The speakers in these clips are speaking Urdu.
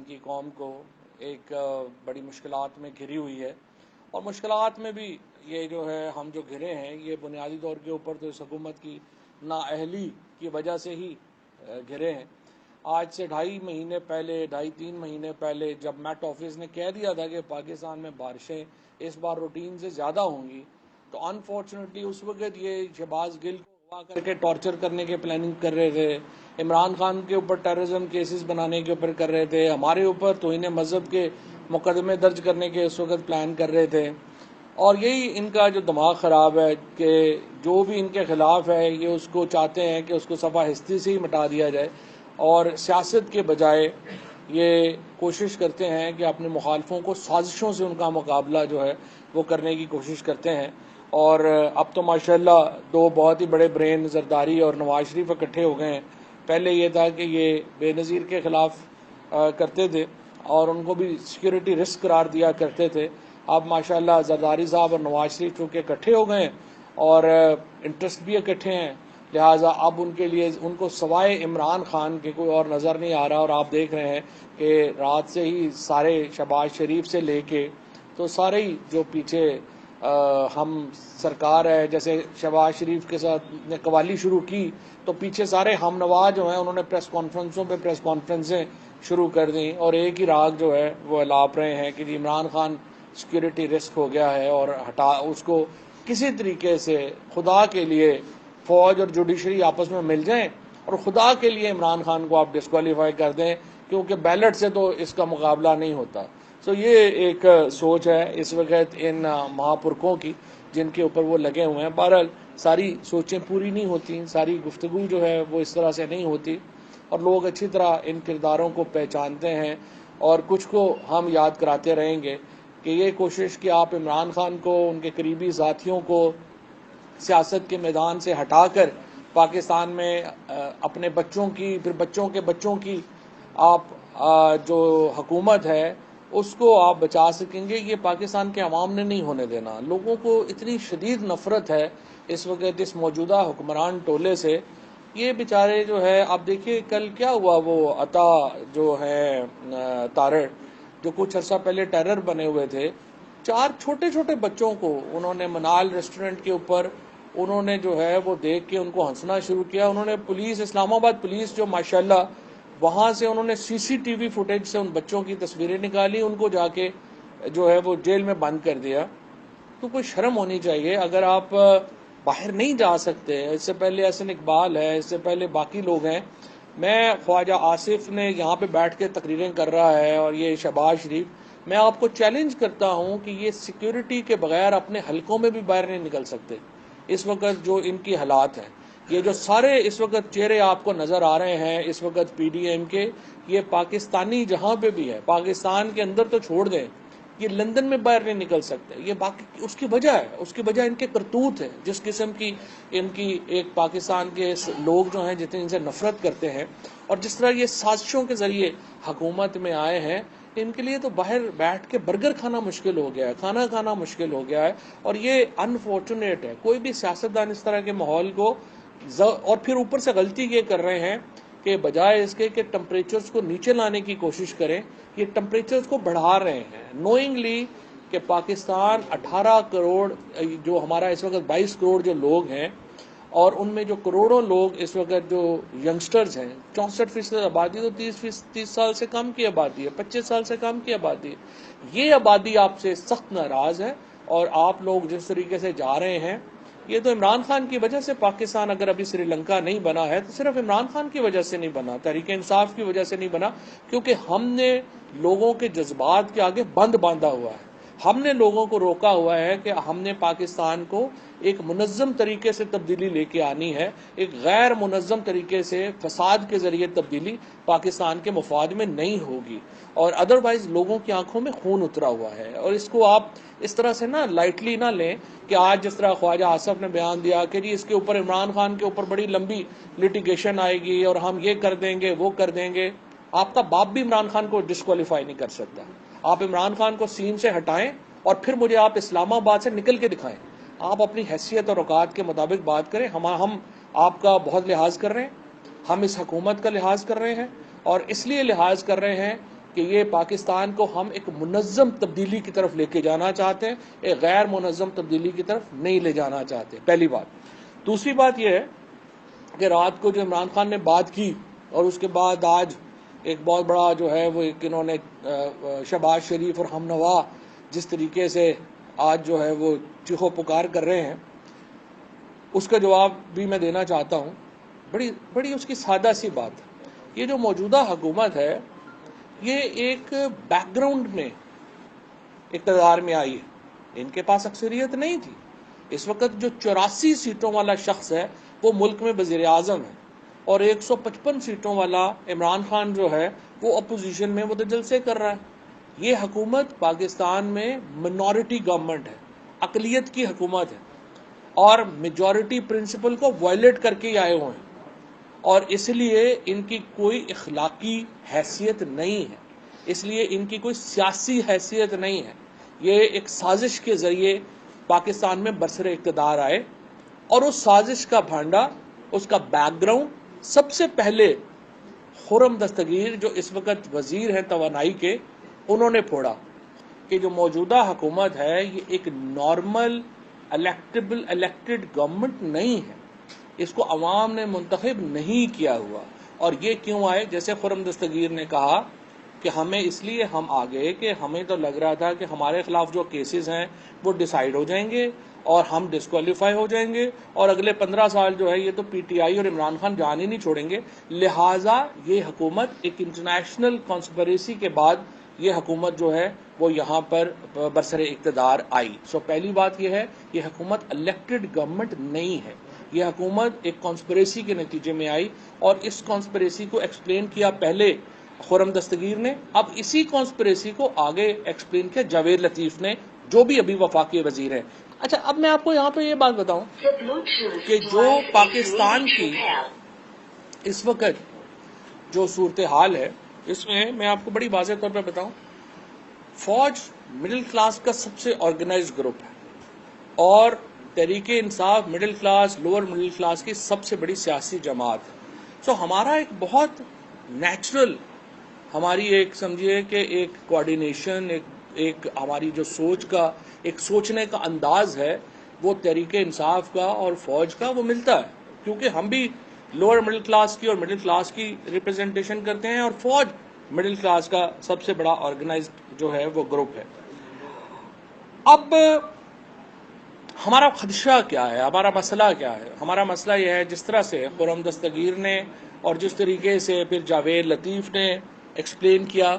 کی قوم کو ایک بڑی مشکلات میں گھری ہوئی ہے، اور مشکلات میں بھی یہ جو ہے ہم جو گھرے ہیں یہ بنیادی طور کے اوپر تو اس حکومت کی نااہلی کی وجہ سے ہی گھرے ہیں۔ آج سے 2.5 مہینے پہلے 2.5-3 مہینے پہلے جب میٹ آفس نے کہہ دیا تھا کہ پاکستان میں بارشیں اس بار روٹین سے زیادہ ہوں گی، تو انفارچونیٹلی اس وقت یہ شہباز گل کو اغوا کر کے ٹارچر کرنے کے پلاننگ کر رہے تھے، عمران خان کے اوپر ٹیررزم کیسز بنانے کے اوپر کر رہے تھے، ہمارے اوپر توہین مذہب کے مقدمے درج کرنے کے اس وقت پلان کر رہے تھے۔ اور یہی ان کا جو دماغ خراب ہے کہ جو بھی ان کے خلاف ہے یہ اس کو چاہتے ہیں کہ اس کو صفحہ ہستی سے ہی مٹا دیا جائے، اور سیاست کے بجائے یہ کوشش کرتے ہیں کہ اپنے مخالفوں کو سازشوں سے ان کا مقابلہ جو ہے وہ کرنے کی کوشش کرتے ہیں۔ اور اب تو ماشاءاللہ دو بہت ہی بڑے برین زرداری اور نواز شریف اکٹھے ہو گئے ہیں۔ پہلے یہ تھا کہ یہ بے نظیر کے خلاف کرتے تھے اور ان کو بھی سیکیورٹی رسک قرار دیا کرتے تھے۔ اب ماشاءاللہ زرداری صاحب اور نواز شریف چونکہ اکٹھے ہو گئے ہیں اور انٹرسٹ بھی اکٹھے ہیں، لہٰذا اب ان کے لیے ان کو سوائے عمران خان کے کوئی اور نظر نہیں آ رہا۔ اور آپ دیکھ رہے ہیں کہ رات سے ہی سارے شہباز شریف سے لے کے تو سارے ہی جو پیچھے ہم سرکار ہے، جیسے شہباز شریف کے ساتھ نے قوالی شروع کی تو پیچھے سارے ہم نوا جو ہیں انہوں نے پریس کانفرنسوں پہ پریس کانفرنسیں شروع کر دیں، اور ایک ہی راگ جو ہے وہ الاپ رہے ہیں کہ جی عمران خان سیکیورٹی رسک ہو گیا ہے، اور اس کو کسی طریقے سے خدا کے لیے فوج اور جوڈیشری آپس میں مل جائیں اور خدا کے لیے عمران خان کو آپ ڈسکوالیفائی کر دیں، کیونکہ بیلٹ سے تو اس کا مقابلہ نہیں ہوتا۔ سو یہ ایک سوچ ہے اس وقت ان مہاپرکھوں کی جن کے اوپر وہ لگے ہوئے ہیں۔ بہرحال ساری سوچیں پوری نہیں ہوتی، ساری گفتگو جو ہے وہ اس طرح سے نہیں ہوتی، اور لوگ اچھی طرح ان کرداروں کو پہچانتے ہیں، اور کچھ کو ہم یاد کراتے رہیں گے کہ یہ کوشش کہ آپ عمران خان کو، ان کے قریبی ساتھیوں کو سیاست کے میدان سے ہٹا کر پاکستان میں اپنے بچوں کی پھر بچوں کے بچوں کی آپ جو حکومت ہے اس کو آپ بچا سکیں گے، یہ پاکستان کے عوام نے نہیں ہونے دینا۔ لوگوں کو اتنی شدید نفرت ہے اس وقت اس موجودہ حکمران ٹولے سے، یہ بیچارے جو ہے آپ دیکھیے کل کیا ہوا، وہ عطا جو ہے تارڑ جو کچھ عرصہ پہلے ٹیرر بنے ہوئے تھے، 4 چھوٹے چھوٹے بچوں کو انہوں نے منال ریسٹورنٹ کے اوپر انہوں نے جو ہے وہ دیکھ کے ان کو ہنسنا شروع کیا۔ انہوں نے پولیس، اسلام آباد پولیس جو ماشاءاللہ وہاں سے انہوں نے CCTV فوٹیج سے ان بچوں کی تصویریں نکالی، ان کو جا کے جو ہے وہ جیل میں بند کر دیا۔ تو کوئی شرم ہونی چاہیے، اگر آپ باہر نہیں جا سکتے، اس سے پہلے حسن اقبال ہے، اس سے پہلے باقی لوگ ہیں، میں خواجہ آصف نے یہاں پہ بیٹھ کے تقریریں کر رہا ہے، اور یہ شہباز شریف، میں آپ کو چیلنج کرتا ہوں کہ یہ سیکیورٹی کے بغیر اپنے حلقوں میں بھی باہر نہیں نکل سکتے اس وقت جو ان کی حالات ہیں۔ یہ جو سارے اس وقت چہرے آپ کو نظر آ رہے ہیں اس وقت PDM کے، یہ پاکستانی جہاں پہ بھی ہے، پاکستان کے اندر تو چھوڑ دیں، یہ لندن میں باہر نہیں نکل سکتے۔ یہ باقی اس کی وجہ ہے، اس کی وجہ ان کے کرتوت ہے، جس قسم کی ان کی ایک پاکستان کے لوگ جو ہیں جتنے ان سے نفرت کرتے ہیں، اور جس طرح یہ سازشوں کے ذریعے حکومت میں آئے ہیں، ان کے لیے تو باہر بیٹھ کے برگر کھانا مشکل ہو گیا ہے، کھانا کھانا مشکل ہو گیا ہے، اور یہ انفارچونیٹ ہے۔ کوئی بھی سیاستدان اس طرح کے ماحول کو اور پھر اوپر سے غلطی یہ کر رہے ہیں کہ بجائے اس کے کہ ٹمپریچرز کو نیچے لانے کی کوشش کریں، یہ ٹمپریچرز کو بڑھا رہے ہیں نوئنگلی، کہ پاکستان 18 کروڑ جو ہمارا اس وقت 22 کروڑ جو لوگ ہیں، اور ان میں جو کروڑوں لوگ اس وقت جو ینگسٹرز ہیں، 64% آبادی تو 30 سال سے کم کی آبادی ہے، 25 سال سے کم کی آبادی ہے۔ یہ آبادی آپ سے سخت ناراض ہے، اور آپ لوگ جس طریقے سے جا رہے ہیں، یہ تو عمران خان کی وجہ سے پاکستان اگر ابھی سری لنکا نہیں بنا ہے تو صرف عمران خان کی وجہ سے نہیں بنا، تحریک انصاف کی وجہ سے نہیں بنا، کیونکہ ہم نے لوگوں کے جذبات کے آگے بند باندھا ہوا ہے۔ ہم نے لوگوں کو روکا ہوا ہے کہ ہم نے پاکستان کو ایک منظم طریقے سے تبدیلی لے کے آنی ہے، ایک غیر منظم طریقے سے فساد کے ذریعے تبدیلی پاکستان کے مفاد میں نہیں ہوگی، اور ادروائز لوگوں کی آنکھوں میں خون اترا ہوا ہے۔ اور اس کو آپ اس طرح سے نہ لائٹلی نہ لیں کہ آج جس طرح خواجہ آصف نے بیان دیا کہ جی اس کے اوپر عمران خان کے اوپر بڑی لمبی لٹیگیشن آئے گی اور ہم یہ کر دیں گے وہ کر دیں گے۔ آپ کا باپ بھی عمران خان کو ڈسکوالیفائی نہیں کر سکتا۔ آپ عمران خان کو سین سے ہٹائیں اور پھر مجھے آپ اسلام آباد سے نکل کے دکھائیں، آپ اپنی حیثیت اور اوقات کے مطابق بات کریں۔ ہم آپ کا بہت لحاظ کر رہے ہیں، ہم اس حکومت کا لحاظ کر رہے ہیں، اور اس لیے لحاظ کر رہے ہیں کہ یہ پاکستان کو ہم ایک منظم تبدیلی کی طرف لے کے جانا چاہتے ہیں، ایک غیر منظم تبدیلی کی طرف نہیں لے جانا چاہتے، پہلی بات۔ دوسری بات یہ ہے کہ رات کو جو عمران خان نے بات کی اور اس کے بعد آج ایک بہت بڑا جو ہے وہ ایک انہوں نے شہباز شریف اور ہم نوا جس طریقے سے آج جو ہے وہ چیخو پکار کر رہے ہیں، اس کا جواب بھی میں دینا چاہتا ہوں۔ بڑی اس کی سادہ سی بات ہے، یہ جو موجودہ حکومت ہے یہ ایک بیک گراؤنڈ میں اقتدار میں آئی ہے، ان کے پاس اکثریت نہیں تھی۔ اس وقت جو 84 سیٹوں والا شخص ہے وہ ملک میں وزیر اعظم ہے، اور 155 سیٹوں والا عمران خان جو ہے وہ اپوزیشن میں متجلسے کر رہا ہے۔ یہ حکومت پاکستان میں منورٹی گورنمنٹ ہے، اقلیت کی حکومت ہے، اور میجورٹی پرنسپل کو وائلیٹ کر کے آئے ہوئے ہیں، اور اس لیے ان کی کوئی اخلاقی حیثیت نہیں ہے، اس لیے ان کی کوئی سیاسی حیثیت نہیں ہے۔ یہ ایک سازش کے ذریعے پاکستان میں برسر اقتدار آئے، اور اس سازش کا بھانڈا، اس کا بیک گراؤنڈ سب سے پہلے خرم دستگیر جو اس وقت وزیر ہیں توانائی کے، انہوں نے پھوڑا کہ جو موجودہ حکومت ہے یہ ایک نارمل الیکٹڈ گورنمنٹ نہیں ہے، اس کو عوام نے منتخب نہیں کیا ہوا۔ اور یہ کیوں آئے؟ جیسے خرم دستگیر نے کہا کہ ہمیں اس لیے ہم آگے کہ ہمیں تو لگ رہا تھا کہ ہمارے خلاف جو کیسز ہیں وہ ڈیسائیڈ ہو جائیں گے اور ہم ڈسکوالیفائی ہو جائیں گے، اور اگلے 15 سال جو ہے یہ تو پی ٹی آئی اور عمران خان جان ہی نہیں چھوڑیں گے، لہٰذا یہ حکومت ایک انٹرنیشنل کانسپریسی کے بعد یہ حکومت جو ہے وہ یہاں پر برسر اقتدار آئی۔ پہلی بات یہ ہے یہ حکومت الیکٹڈ گورنمنٹ نہیں ہے، یہ حکومت ایک کانسپریسی کے نتیجے میں آئی، اور اس کانسپریسی کو ایکسپلین کیا پہلے خرم دستگیر نے، اب اسی کانسپریسی کو آگے ایکسپلین کیا جاوید لطیف نے، جو بھی ابھی وفاقی وزیر ہیں۔ اچھا، اب میں آپ کو یہاں پہ یہ بات بتاؤں کہ جو پاکستان کی اس وقت جو صورتحال ہے، اس میں میں آپ کو بڑی واضح طور پہ بتاؤں، فوج مڈل کلاس کا سب سے آرگنائزڈ گروپ ہے، اور Tehreek Insaf middle class, lower middle class کی سب سے بڑی سیاسی جماعت ہے۔ ہمارا ایک بہت نیچرل، ہماری ایک سمجھیے کہ ایک کوآرڈینیشن، ایک ہماری جو سوچ کا، ایک سوچنے کا انداز ہے، وہ تحریک انصاف کا اور فوج کا وہ ملتا ہے، کیونکہ ہم بھی لوور مڈل کلاس کی اور مڈل کلاس کی ریپرزنٹیشن کرتے ہیں، اور فوج مڈل کلاس کا سب سے بڑا آرگنائزڈ جو ہے وہ گروپ ہے۔ اب ہمارا خدشہ کیا ہے، ہمارا مسئلہ کیا ہے؟ ہمارا مسئلہ یہ ہے، جس طرح سے خرم دستگیر نے اور جس طریقے سے پھر جاوید لطیف نے ایکسپلین کیا،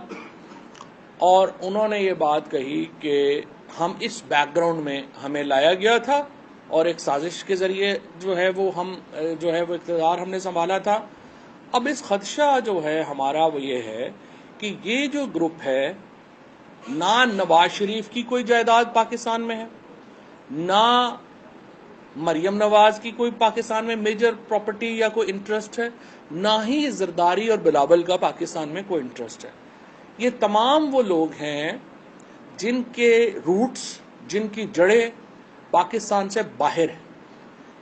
اور انہوں نے یہ بات کہی کہ ہم اس بیک گراؤنڈ میں ہمیں لایا گیا تھا، اور ایک سازش کے ذریعے جو ہے وہ ہم جو ہے وہ اقتدار ہم نے سنبھالا تھا۔ اب اس خدشہ جو ہے ہمارا وہ یہ ہے کہ یہ جو گروپ ہے، نہ نواز شریف کی کوئی جائیداد پاکستان میں ہے، نہ مریم نواز کی کوئی پاکستان میں میجر پراپرٹی یا کوئی انٹرسٹ ہے، نہ ہی زرداری اور بلاول کا پاکستان میں کوئی انٹرسٹ ہے۔ یہ تمام وہ لوگ ہیں جن کے روٹس، جن کی جڑیں پاکستان سے باہر ہیں۔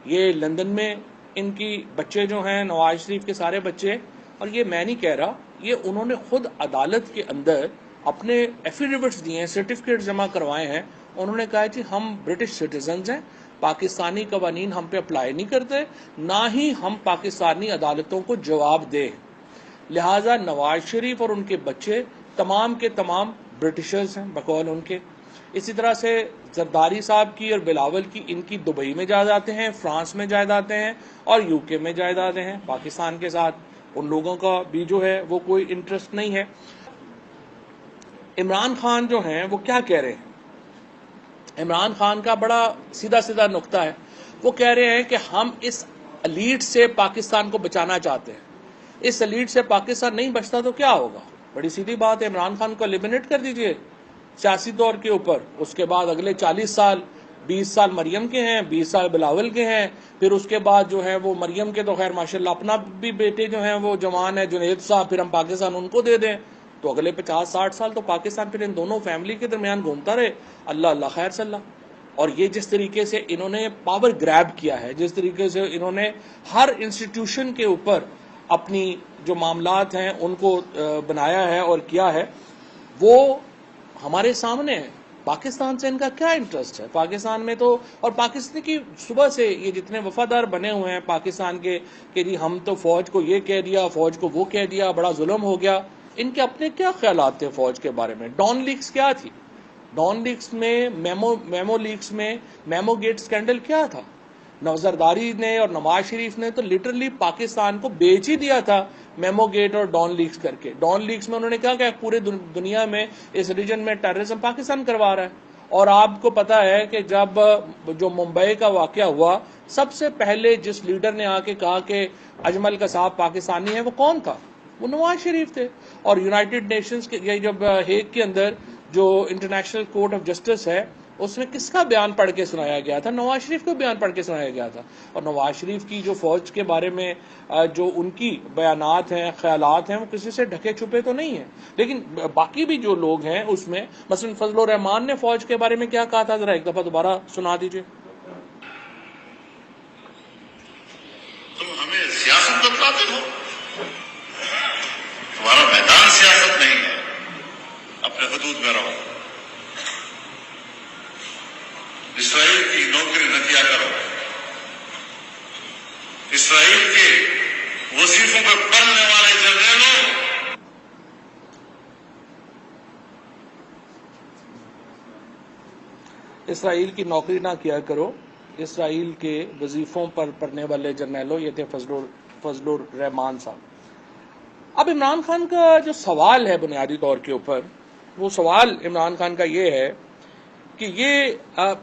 یہ لندن میں ان کی بچے جو ہیں، نواز شریف کے سارے بچے، اور یہ میں نہیں کہہ رہا، یہ انہوں نے خود عدالت کے اندر اپنے ایفیڈیوٹس دیے ہیں، سرٹیفکیٹ جمع کروائے ہیں، انہوں نے کہا کہ ہم برٹش سٹیزنز ہیں، پاکستانی قوانین ہم پہ اپلائی نہیں کرتے، نہ ہی ہم پاکستانی عدالتوں کو جواب دیں، لہٰذا نواز شریف اور ان کے بچے تمام کے تمام برٹشرز ہیں بقول ان کے۔ اسی طرح سے زرداری صاحب کی اور بلاول کی، ان کی دبئی میں جائیدادیں ہیں، فرانس میں جائیدادیں ہیں، اور یو کے میں جائیدادیں ہیں۔ پاکستان کے ساتھ ان لوگوں کا بھی جو ہے وہ کوئی انٹرسٹ نہیں ہے۔ عمران خان جو ہیں وہ کیا کہہ رہے ہیں؟ عمران خان کا بڑا سیدھا سیدھا نقطہ ہے، وہ کہہ رہے ہیں کہ ہم اس ایلیٹ سے پاکستان کو بچانا چاہتے ہیں۔ اس ایلیٹ سے پاکستان نہیں بچتا تو کیا ہوگا؟ بڑی سیدھی بات ہے، عمران خان کو ایلیمنیٹ کر دیجئے سیاسی طور کے اوپر، اس کے بعد اگلے 40 سال، 20 سال مریم کے ہیں، 20 سال بلاول کے ہیں، پھر اس کے بعد جو ہے وہ مریم کے تو خیر ماشاءاللہ اپنا بھی بیٹے جو ہیں وہ جوان ہے، جنید صاحب، پھر ہم پاکستان ان کو دے دیں تو اگلے 50-60 سال تو پاکستان پھر ان دونوں فیملی کے درمیان گھومتا رہے، اللہ اللہ خیر صلی اللہ۔ اور یہ جس طریقے سے انہوں نے پاور گریب کیا ہے، جس طریقے سے انہوں نے ہر انسٹیٹیوشن کے اوپر اپنی جو معاملات ہیں ان کو بنایا ہے اور کیا ہے، وہ ہمارے سامنے ہے. پاکستان سے ان کا کیا انٹرسٹ ہے؟ پاکستان میں تو، اور پاکستان کی صبح سے یہ جتنے وفادار بنے ہوئے ہیں پاکستان کے کہ جی ہم تو فوج کو یہ کہہ دیا، فوج کو وہ کہہ دیا، بڑا ظلم ہو گیا. ان کے اپنے کیا خیالات تھے فوج کے بارے میں؟ ڈان لیکس کیا تھی؟ ڈان لیکس میں میمو لیکس میں میمو گیٹ سکینڈل کیا تھا؟ زرداری نے اور نواز شریف نے تو لٹرلی پاکستان کو بیچ ہی دیا تھا میمو گیٹ اور ڈان لیکس کر کے. ڈان لیکس میں انہوں نے کہا کہ پورے دنیا میں اس ریجن میں ٹیررزم پاکستان کروا رہا ہے. اور آپ کو پتا ہے کہ جب جو ممبئی کا واقعہ ہوا، سب سے پہلے جس لیڈر نے آ کے کہا کہ اجمل قصاب پاکستانی ہے، وہ کون تھا؟ وہ نواز شریف تھے. اور یونائٹڈ نیشنز کے جب ہیگ کے اندر جو انٹرنیشنل کورٹ آف جسٹس ہے، اس میں کس کا بیان پڑھ کے سنایا گیا تھا؟ نواز شریف کو بیان پڑھ کے سنایا گیا تھا. اور نواز شریف کی جو فوج کے بارے میں جو ان کی بیانات ہیں، خیالات ہیں، وہ کسی سے ڈھکے چھپے تو نہیں ہیں. لیکن باقی بھی جو لوگ ہیں اس میں، مثلا فضل الرحمان نے فوج کے بارے میں کیا کہا تھا، ذرا ایک دفعہ دوبارہ سنا دیجیے. تم ہمیں سیاست بتلاتے ہو، تمہارا میدان سیاست نہیں ہے، اپنے حدود میں رہو. اسرائیل کی نوکری نہ کیا کرو، اسرائیل کے وظیفوں پر پڑھنے والے جرنیلوں اسرائیل کی نوکری نہ کیا کرو، اسرائیل کے وظیفوں پر پڑھنے والے جرنیلوں. یہ تھے فضل الرحمان صاحب. اب عمران خان کا جو سوال ہے بنیادی طور کے اوپر، وہ سوال عمران خان کا یہ ہے کہ یہ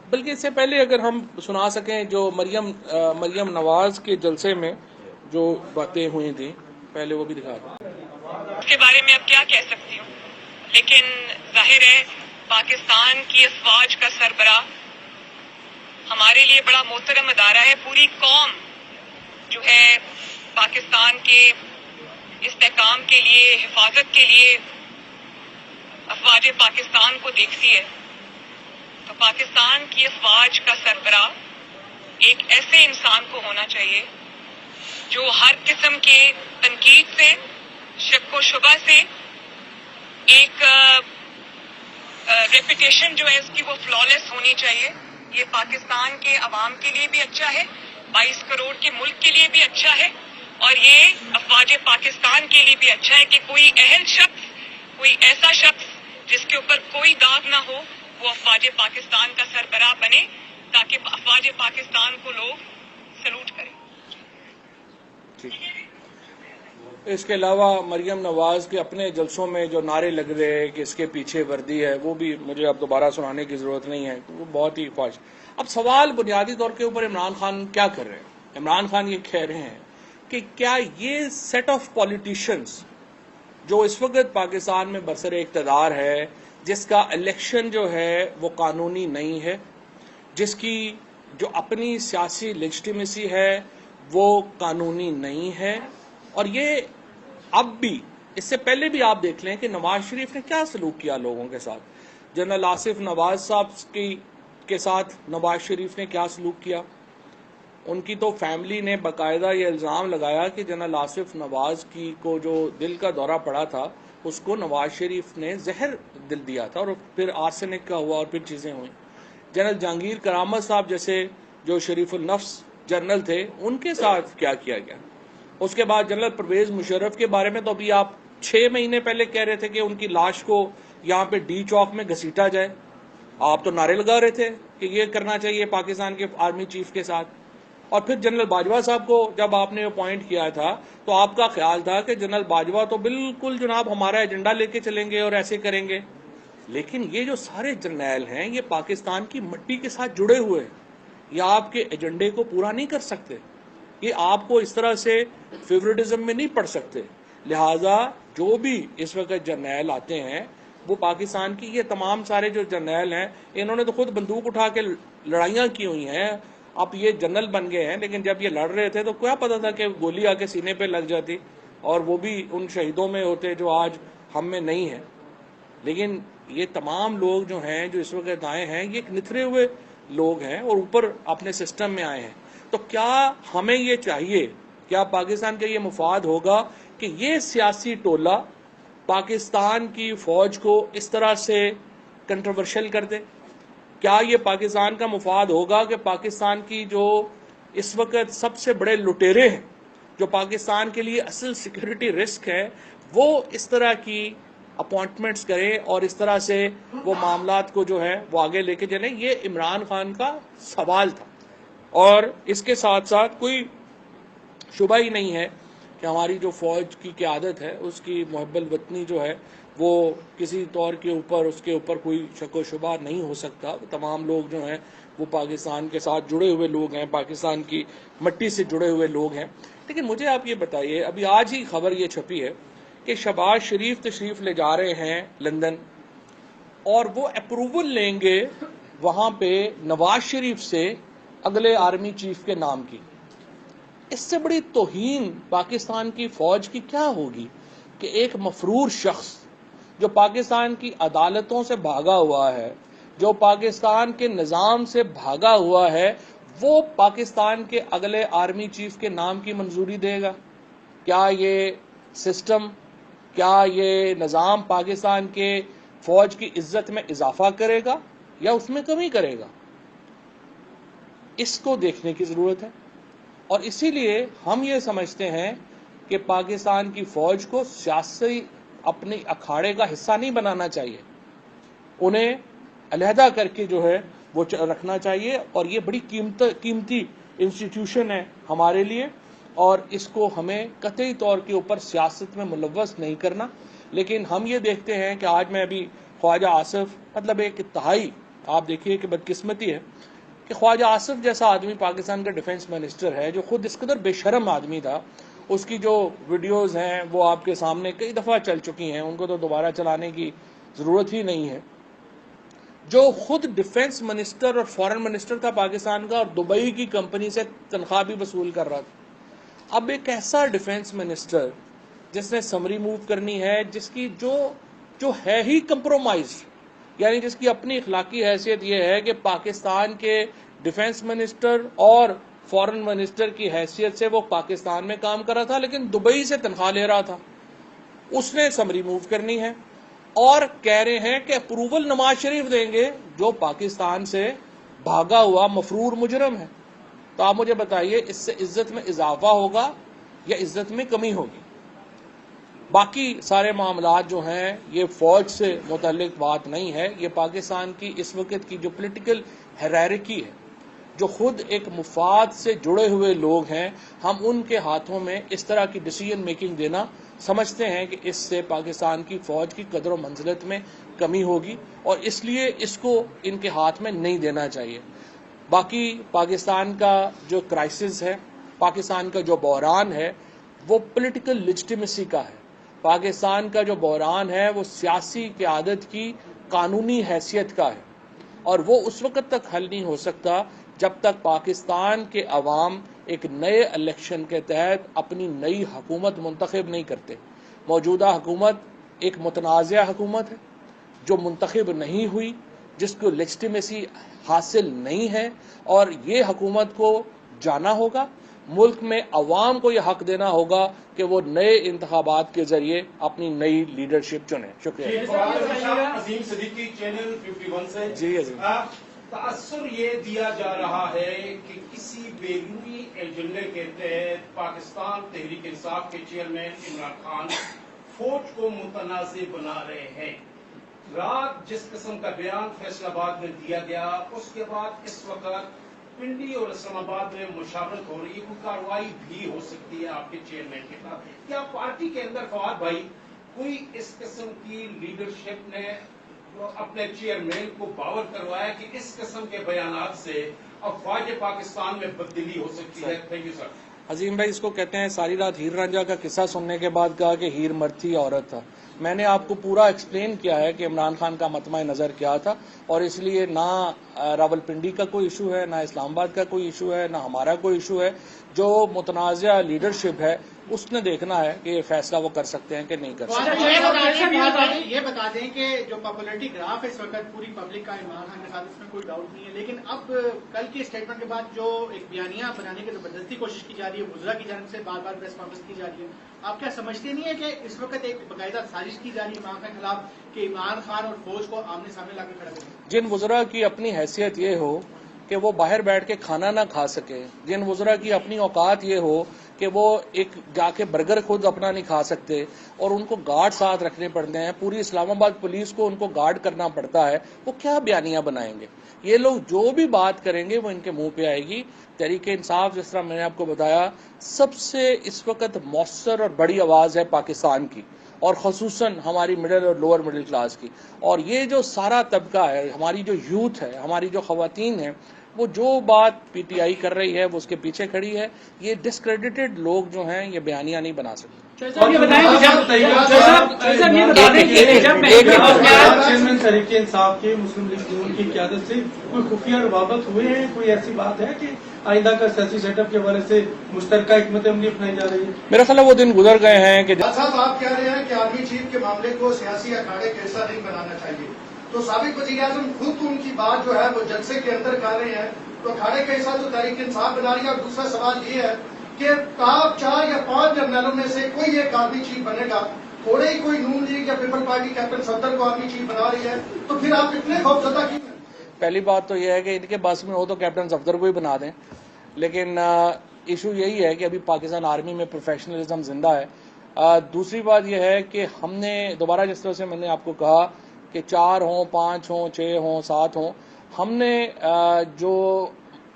بلکہ اس سے پہلے اگر ہم سنا سکیں جو مریم نواز کے جلسے میں جو باتیں ہوئی تھیں، پہلے وہ بھی دکھا دیں. اس کے بارے میں اب کیا کہہ سکتی ہوں، لیکن ظاہر ہے پاکستان کی افواج کا سربراہ ہمارے لیے بڑا محترم ادارہ ہے. پوری قوم جو ہے پاکستان کے استحکام کے لیے، حفاظت کے لیے افواج پاکستان کو دیکھتی ہے. تو پاکستان کی افواج کا سربراہ ایک ایسے انسان کو ہونا چاہیے جو ہر قسم کے تنقید سے، شک و شبہ سے، ایک ریپوٹیشن جو ہے اس کی وہ فلالیس ہونی چاہیے. یہ پاکستان کے عوام کے لیے بھی اچھا ہے، 22 کروڑ کے ملک کے لیے بھی اچھا ہے، اور یہ افواج پاکستان کے لیے بھی اچھا ہے کہ کوئی اہل شخص، کوئی ایسا شخص جس کے اوپر کوئی داغ نہ ہو، وہ افواج پاکستان کا سربراہ بنے تاکہ افواج پاکستان کو لوگ سلوٹ کریں. اس کے علاوہ مریم نواز کے اپنے جلسوں میں جو نعرے لگ رہے ہیں کہ اس کے پیچھے وردی ہے، وہ بھی مجھے اب دوبارہ سنانے کی ضرورت نہیں ہے، وہ بہت ہی خواہش. اب سوال بنیادی طور کے اوپر عمران خان کیا کر رہے ہیں؟ عمران خان یہ کہہ رہے ہیں کہ کیا یہ سیٹ آف پولیٹیشنز جو اس وقت پاکستان میں برسر اقتدار ہے، جس کا الیکشن جو ہے وہ قانونی نہیں ہے، جس کی جو اپنی سیاسی لیجٹیمیسی ہے وہ قانونی نہیں ہے. اور یہ اب بھی، اس سے پہلے بھی آپ دیکھ لیں کہ نواز شریف نے کیا سلوک کیا لوگوں کے ساتھ. جنرل آصف نواز صاحب کے ساتھ نواز شریف نے کیا سلوک کیا. ان کی تو فیملی نے باقاعدہ یہ الزام لگایا کہ جنرل آصف نواز کو جو دل کا دورہ پڑا تھا، اس کو نواز شریف نے زہر دل دیا تھا، اور پھر آرسینک کا ہوا اور پھر چیزیں ہوئیں. جنرل جہانگیر کرامت صاحب جیسے جو شریف النفس جنرل تھے، ان کے ساتھ کیا کیا گیا. اس کے بعد جنرل پرویز مشرف کے بارے میں تو ابھی آپ 6 مہینے پہلے کہہ رہے تھے کہ ان کی لاش کو یہاں پہ ڈی چوک میں گھسیٹا جائے. آپ تو نعرے لگا رہے تھے کہ یہ کرنا چاہیے پاکستان کے آرمی چیف کے ساتھ. اور پھر جنرل باجوہ صاحب کو جب آپ نے اپوائنٹ کیا تھا تو آپ کا خیال تھا کہ جنرل باجوہ تو بالکل جناب ہمارا ایجنڈا لے کے چلیں گے اور ایسے کریں گے. لیکن یہ جو سارے جرنیل ہیں یہ پاکستان کی مٹی کے ساتھ جڑے ہوئے ہیں، یہ آپ کے ایجنڈے کو پورا نہیں کر سکتے، یہ آپ کو اس طرح سے فیورٹزم میں نہیں پڑ سکتے. لہٰذا جو بھی اس وقت جرنیل آتے ہیں وہ پاکستان کی، یہ تمام سارے جو جرنیل ہیں انہوں نے تو خود بندوق اٹھا کے لڑائیاں کی ہوئی ہیں. اب یہ جنرل بن گئے ہیں، لیکن جب یہ لڑ رہے تھے تو کیا پتا تھا کہ گولی آ کے سینے پہ لگ جاتی اور وہ بھی ان شہیدوں میں ہوتے جو آج ہم میں نہیں ہیں. لیکن یہ تمام لوگ جو ہیں جو اس وقت آئے ہیں، یہ ایک نتھرے ہوئے لوگ ہیں اور اوپر اپنے سسٹم میں آئے ہیں. تو کیا ہمیں یہ چاہیے، کیا پاکستان کا یہ مفاد ہوگا کہ یہ سیاسی ٹولہ پاکستان کی فوج کو اس طرح سے کنٹروورشل کر دے؟ کیا یہ پاکستان کا مفاد ہوگا کہ پاکستان کی جو اس وقت سب سے بڑے لٹیرے ہیں، جو پاکستان کے لیے اصل سیکیورٹی رسک ہے، وہ اس طرح کی اپوائنٹمنٹس کریں اور اس طرح سے وہ معاملات کو جو ہے وہ آگے لے کے چلیں؟ یہ عمران خان کا سوال تھا، اور اس کے ساتھ ساتھ کوئی شبہ ہی نہیں ہے کہ ہماری جو فوج کی قیادت ہے اس کی محب الوطنی جو ہے وہ کسی طور کے اوپر اس کے اوپر کوئی شک و شبہ نہیں ہو سکتا. تمام لوگ جو ہیں وہ پاکستان کے ساتھ جڑے ہوئے لوگ ہیں، پاکستان کی مٹی سے جڑے ہوئے لوگ ہیں. لیکن مجھے آپ یہ بتائیے، ابھی آج ہی خبر یہ چھپی ہے کہ شہباز شریف تشریف لے جا رہے ہیں لندن، اور وہ اپروول لیں گے وہاں پہ نواز شریف سے اگلے آرمی چیف کے نام کی. اس سے بڑی توہین پاکستان کی فوج کی کیا ہوگی کہ ایک مفرور شخص جو پاکستان کی عدالتوں سے بھاگا ہوا ہے، جو پاکستان کے نظام سے بھاگا ہوا ہے، وہ پاکستان کے اگلے آرمی چیف کے نام کی منظوری دے گا؟ کیا یہ سسٹم، کیا یہ نظام پاکستان کے فوج کی عزت میں اضافہ کرے گا یا اس میں کمی کرے گا؟ اس کو دیکھنے کی ضرورت ہے. اور اسی لیے ہم یہ سمجھتے ہیں کہ پاکستان کی فوج کو سیاسی اپنے اکھاڑے کا حصہ نہیں بنانا چاہیے، انہیں علیحدہ کر کے جو ہے وہ رکھنا چاہیے. اور یہ بڑی قیمتی انسٹیٹیوشن ہے ہمارے لیے، اور اس کو ہمیں قطعی طور کے اوپر سیاست میں ملوث نہیں کرنا. لیکن ہم یہ دیکھتے ہیں کہ آج میں ابھی خواجہ آصف، مطلب ایک انتہائی، آپ دیکھیے کہ بدقسمتی ہے کہ خواجہ آصف جیسا آدمی پاکستان کا ڈیفنس منسٹر ہے، جو خود اس قدر بے شرم آدمی تھا، اس کی جو ویڈیوز ہیں وہ آپ کے سامنے کئی دفعہ چل چکی ہیں، ان کو تو دوبارہ چلانے کی ضرورت ہی نہیں ہے، جو خود ڈیفنس منسٹر اور فارن منسٹر تھا پاکستان کا، اور دبئی کی کمپنی سے تنخواہ بھی وصول کر رہا تھا. اب ایک ایسا ڈیفنس منسٹر جس نے سمری موو کرنی ہے، جس کی جو ہے ہی کمپرومائز، یعنی جس کی اپنی اخلاقی حیثیت یہ ہے کہ پاکستان کے ڈیفنس منسٹر اور فارن منسٹر کی حیثیت سے وہ پاکستان میں کام کر رہا تھا لیکن دبئی سے تنخواہ لے رہا تھا، اس نے سمری موو کرنی ہے اور کہہ رہے ہیں کہ اپروول نواز شریف دیں گے جو پاکستان سے بھاگا ہوا مفرور مجرم ہے. تو آپ مجھے بتائیے اس سے عزت میں اضافہ ہوگا یا عزت میں کمی ہوگی؟ باقی سارے معاملات جو ہیں یہ فوج سے متعلق بات نہیں ہے، یہ پاکستان کی اس وقت کی جو پولیٹیکل ہیرارکی ہے، جو خود ایک مفاد سے جڑے ہوئے لوگ ہیں، ہم ان کے ہاتھوں میں اس طرح کی ڈیسیژن میکنگ دینا سمجھتے ہیں کہ اس سے پاکستان کی فوج کی قدر و منزلت میں کمی ہوگی، اور اس لیے اس کو ان کے ہاتھ میں نہیں دینا چاہیے. باقی پاکستان کا جو کرائسس ہے، پاکستان کا جو بحران ہے، وہ پولیٹیکل لیجٹیمیسی کا ہے. پاکستان کا جو بحران ہے وہ سیاسی قیادت کی قانونی حیثیت کا ہے، اور وہ اس وقت تک حل نہیں ہو سکتا جب تک پاکستان کے عوام ایک نئے الیکشن کے تحت اپنی نئی حکومت منتخب نہیں کرتے. موجودہ حکومت ایک متنازع حکومت ہے جو منتخب نہیں ہوئی، جس کو لیجٹیمیسی حاصل نہیں ہے، اور یہ حکومت کو جانا ہوگا. ملک میں عوام کو یہ حق دینا ہوگا کہ وہ نئے انتخابات کے ذریعے اپنی نئی لیڈرشپ چنیں. شکریہ. عظیم صدیقی، چینل 51 سے. جی عظیم. تاثر یہ دیا جا رہا ہے کہ کسی بیرونی ایجنڈے کے تحت پاکستان تحریک انصاف کے چیئرمین عمران خان فوج کو متنازع بنا رہے ہیں. رات جس قسم کا بیان فیصل آباد میں دیا گیا، اس کے بعد اس وقت پنڈی اور اسلام آباد میں مشاورت ہو رہی ہے، کوئی کارروائی بھی ہو سکتی ہے آپ کے چیئرمین کے خلاف. کیا پارٹی کے اندر فواد بھائی کوئی اس قسم کی لیڈرشپ نے اپنے چیئرمین کو باور کروایا کہ اس قسم کے بیانات سے افواج پاکستان میں تبدیلی ہو سکتی ہے؟ Thank you sir. عظیم بھائی، اس کو کہتے ہیں ساری رات ہیر رانجھا کا قصہ سننے کے بعد کہا کہ ہیر مرد تھی عورت تھا. میں نے آپ کو پورا ایکسپلین کیا ہے کہ عمران خان کا مطمع نظر کیا تھا، اور اس لیے نہ راول پنڈی کا کوئی ایشو ہے، نہ اسلام آباد کا کوئی ایشو ہے، نہ ہمارا کوئی ایشو ہے. جو متنازع لیڈرشپ ہے اس نے دیکھنا ہے کہ یہ فیصلہ وہ کر سکتے ہیں کہ نہیں کر سکتے. یہ بتا دیں کہ جو پاپولرٹی گراف ہے اس وقت پوری پبلک کا عمران خان کے ساتھ اس میں کوئی ڈاؤٹ نہیں ہے، لیکن اب کل کے اسٹیٹمنٹ کے بعد جو ایک بیانیہ بنانے کی زبردستی کوشش کی جا رہی ہے، وزراء کی جانب سے بار بار پریس کانفرنس کی جا رہی ہے، آپ کیا سمجھتے نہیں ہے کہ اس وقت ایک باقاعدہ سازش کی جا رہی ہے عمران خان کے خلاف کہ عمران خان اور فوج کو آمنے سامنے لا کے کھڑا کریں؟ جن وزراء کی اپنی حیثیت یہ ہو کہ وہ باہر بیٹھ کے کھانا نہ کھا سکے، جن وزراء کی اپنی اوقات یہ ہو کہ وہ ایک جا کے برگر خود اپنا نہیں کھا سکتے اور ان کو گارڈ ساتھ رکھنے پڑتے ہیں، پوری اسلام آباد پولیس کو ان کو گارڈ کرنا پڑتا ہے، وہ کیا بیانیاں بنائیں گے؟ یہ لوگ جو بھی بات کریں گے وہ ان کے منہ پہ آئے گی. تحریک انصاف جس طرح میں نے آپ کو بتایا سب سے اس وقت مؤثر اور بڑی آواز ہے پاکستان کی، اور خصوصاً ہماری مڈل اور لوور مڈل کلاس کی. اور یہ جو سارا طبقہ ہے، ہماری جو یوتھ ہے، ہماری جو خواتین ہیں، وہ جو بات پی ٹی آئی کر رہی ہے وہ اس کے پیچھے کھڑی ہے. یہ ڈسکریڈیٹڈ لوگ جو ہیں یہ بیانیاں نہیں بنا سکتے. چیئرمین تحریک انصاف کے مسلم لیگ نون کی قیادت سے کوئی خفیہ روابط ہوئے ہیں؟ کوئی ایسی بات ہے کہ آئندہ کا سیاسی سیٹ اپ کے حوالے سے مشترکہ حکمت عملی اپنائی جا رہی ہے؟ میرا خیال ہے وہ دن گزر گئے ہیں کہ صاحب آپ کہہ رہے ہیں کہ آرمی چیف کے معاملے کو سیاسی اکھاڑے کا حصہ نہیں بنانا چاہیے، تو سابق وزیر اعظم خود ان کی بات جو ہے وہ جلسے کے اندر کر رہے ہیں، تو اکھاڑے کا حصہ تو تحریک انصاف بنا رہی ہے. اور دوسرا سوال یہ ہے کہ ٹاپ 4 یا 5 جرنیلوں میں سے کوئی ایک آرمی چیف بنے گا، تھوڑے ہی کوئی نون لیگ یا پیپل پارٹی کیپٹن صفدر کو آرمی چیف بنا رہی ہے، تو پھر آپ اتنے خوفزدہ کیوں ہیں؟ پہلی بات تو یہ ہے کہ ان کے بس میں ہو تو کیپٹن صفدر کو ہی بنا دیں، لیکن ایشو یہی ہے کہ ابھی پاکستان آرمی میں پروفیشنلزم زندہ ہے. دوسری بات یہ ہے کہ ہم نے دوبارہ جس طرح سے میں نے آپ کو کہا کہ 4 ہوں 5 ہوں 6 ہوں 7 ہوں، ہم نے جو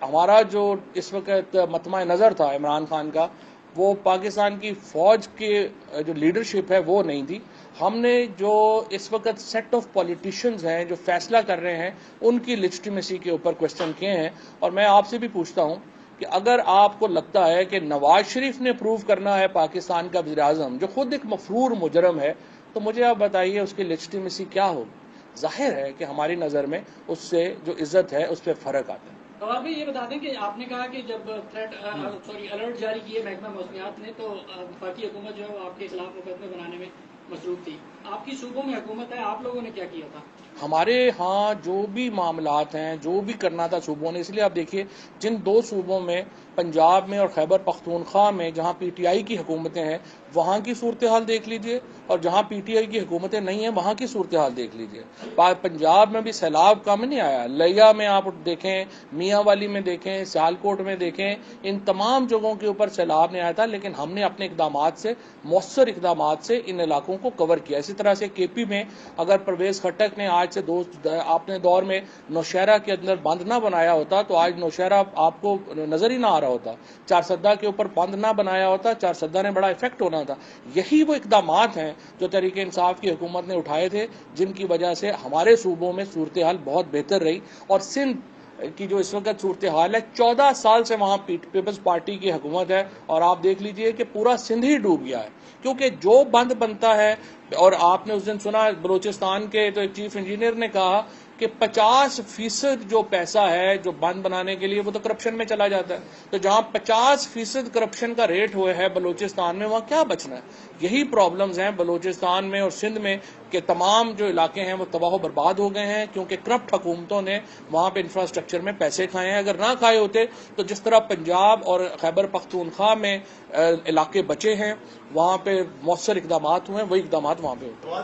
ہمارا جو اس وقت مطمع نظر تھا عمران خان کا، وہ پاکستان کی فوج کے جو لیڈرشپ ہے وہ نہیں تھی. ہم نے جو اس وقت سیٹ آف پولیٹیشنز ہیں جو فیصلہ کر رہے ہیں ان کی لیجٹیمیسی کے اوپر کوشچن کیے ہیں. اور میں آپ سے بھی پوچھتا ہوں کہ اگر آپ کو لگتا ہے کہ نواز شریف نے پروو کرنا ہے پاکستان کا وزیر اعظم جو خود ایک مفرور مجرم ہے، تو مجھے آپ بتائیے اس کی لیجٹیمیسی کیا ہوگی؟ ظاہر ہے کہ ہماری نظر میں اس سے جو عزت ہے اس پہ فرق آتا ہے. اور بھی یہ بتا دیں کہ آپ نے کہا کہ جب الرٹ جاری کیے محکمہ موسمیات نے تو وفاقی حکومت جو ہے وہ آپ کے خلاف مقدمے بنانے میں مصروف تھی. آپ کی صوبوں میں حکومت ہے، آپ لوگوں نے کیا کیا تھا؟ ہمارے ہاں جو بھی معاملات ہیں، جو بھی کرنا تھا صوبوں نے، اس لیے آپ دیکھیے جن 2 صوبوں میں پنجاب میں اور خیبر پختونخوا میں جہاں پی ٹی آئی کی حکومتیں ہیں وہاں کی صورتحال دیکھ لیجئے، اور جہاں پی ٹی آئی کی حکومتیں نہیں ہیں وہاں کی صورتحال دیکھ لیجئے. پنجاب میں بھی سیلاب کم نہیں آیا، لیا میں آپ دیکھیں، میاں والی میں دیکھیں، سیالکوٹ میں دیکھیں، ان تمام جگہوں کے اوپر سیلاب نہیں آیا تھا، لیکن ہم نے اپنے اقدامات سے، مؤثر اقدامات سے ان علاقوں کو کور کیا. اسی طرح سے کے پی میں اگر پرویز خٹک نے آج سے اپنے دور میں نوشہرہ کے اندر بند نہ بنایا ہوتا تو آج نوشہرہ آپ کو نظر ہی نہ آ رہا ہوتا، چارسدہ کے اوپر بند نہ بنایا ہوتا، چارسدہ نے بڑا افیکٹ ہونا تھا. یہی وہ اقدامات ہیں جو تحریک انصاف کی حکومت نے اٹھائے تھے، جن کی وجہ سے ہمارے صوبوں میں صورتحال بہت بہتر رہی. اور سندھ کی جو اس وقت صورتحال ہے، 14 سال سے وہاں پیپلز پارٹی کی حکومت ہے، اور آپ دیکھ لیجئے کہ پورا سندھ ہی ڈوب گیا ہے، کیونکہ جو بند بنتا ہے. اور آپ نے اس دن سنا بلوچستان کے تو ایک چیف انجینئر نے کہا کہ 50% جو پیسہ ہے جو بند بنانے کے لیے وہ تو کرپشن میں چلا جاتا ہے. تو جہاں 50% کرپشن کا ریٹ ہوئے ہے بلوچستان میں، وہاں کیا بچنا ہے؟ یہی پرابلمز ہیں بلوچستان میں اور سندھ میں کہ تمام جو علاقے ہیں وہ تباہ و برباد ہو گئے ہیں، کیونکہ کرپٹ حکومتوں نے وہاں پہ انفراسٹرکچر میں پیسے کھائے ہیں. اگر نہ کھائے ہوتے تو جس طرح پنجاب اور خیبر پختونخوا میں علاقے بچے ہیں، وہاں پہ مؤثر اقدامات ہوئے ہیں، وہی اقدامات وہاں پہ ہوتے ہیں.